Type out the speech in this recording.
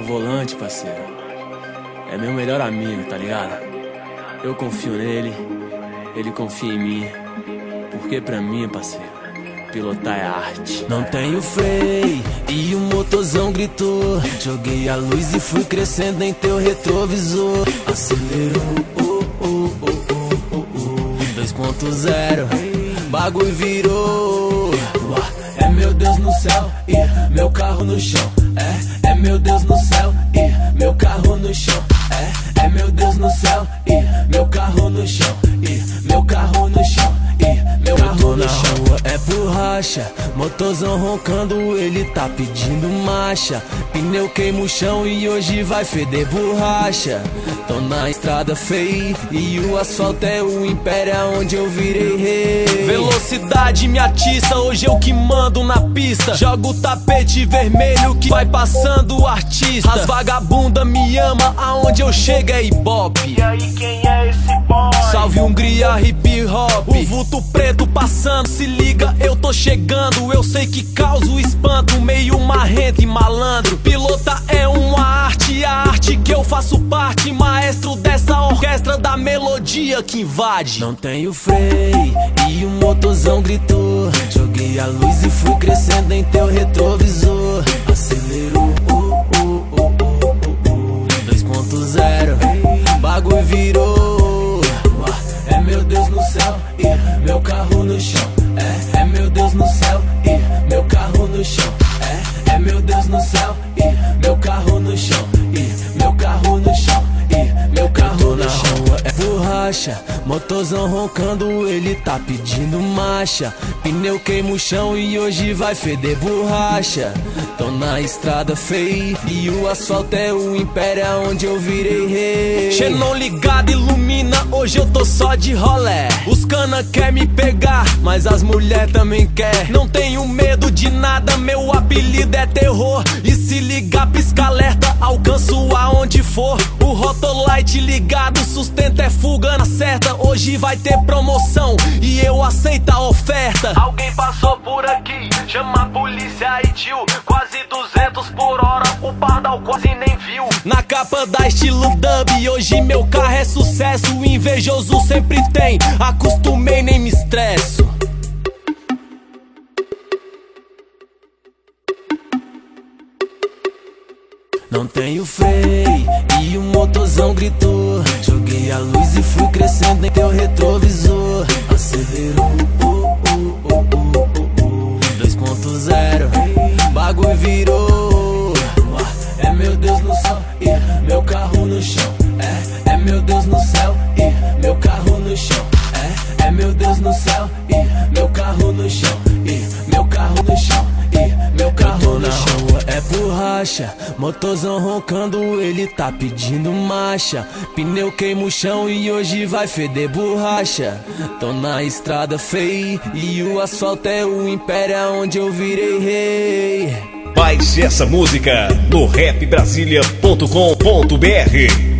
volante, parceiro, é meu melhor amigo, tá ligado? Eu confio nele, ele confia em mim, porque pra mim, parceiro, pilotar é arte. Não tenho freio e o motorzão gritou. Joguei a luz e fui crescendo em teu retrovisor. Acelerou, 2.0, bagulho virou. É meu Deus no céu e meu carro no chão. É meu Deus no céu e meu carro no chão. É meu Deus no céu e meu carro no chão. E meu carro no chão. E meu carro no chão. Rua é borracha, motorzão roncando, ele tá pedindo marcha. Pneu queima o chão e hoje vai feder borracha. Tô na estrada feia e o asfalto é o império onde eu virei rei. Velocidade me atiça, hoje eu que mando na pista. Jogo o tapete vermelho que vai passando o artista. As vagabunda me ama, aonde eu chego é ibope. E aí quem é esse boy? Salve Hungria hip hop. O vulto preto passando, se liga, eu tô chegando. Eu sei que causo espanto, meio marrento e malandro. Pilota é uma arte, a arte que eu faço parte. Maestro dessa orquestra da melodia que invade. Não tenho freio e o motorzão gritou. Joguei a luz e fui crescendo em teu retrovisor. Acelerou, 2.0, bagulho virou. É meu Deus no céu e meu carro no chão. É meu Deus no céu e meu carro no chão. É meu Deus no céu e meu carro no chão. E meu carro no chão. E meu carro no chão. Rua é borracha, motorzão roncando, ele tá pedindo marcha. Pneu queima o chão e hoje vai feder borracha. Tô na estrada feia e o asfalto é o império onde eu virei rei. Xenon ligado, ilumina, hoje eu tô só de rolé. Os cana quer me pegar, mas as mulher também quer. Não tenho medo de nada, meu apelido é terror. E se ligar, pisca alerta, alcanço aonde for. O Rotolite ligado, sustento é fuga na certa. Hoje vai ter promoção e eu aceito a oferta. Alguém passou por aqui, chama a polícia e tio. Quase 200 por hora, o pardal quase nem viu. Na capa da estilo dub, hoje meu carro é sucesso. O invejoso sempre tem, acostumei, nem me estresso. Não tenho freio e o motorzão gritou. Joguei a luz e fui crescendo em teu retrovisor. Acelerou, 2.0, bagulho virou. É meu Deus no céu e meu carro no chão. É meu Deus no céu e meu carro no chão. É meu Deus no céu e meu carro no chão. E meu carro no chão. E meu carro no chão. É borracha, motorzão roncando, ele tá pedindo marcha. Pneu queima o chão e hoje vai feder borracha. Tô na estrada feia e o asfalto é o império onde eu virei rei. Baixe essa música no rapbrasilia.com.br.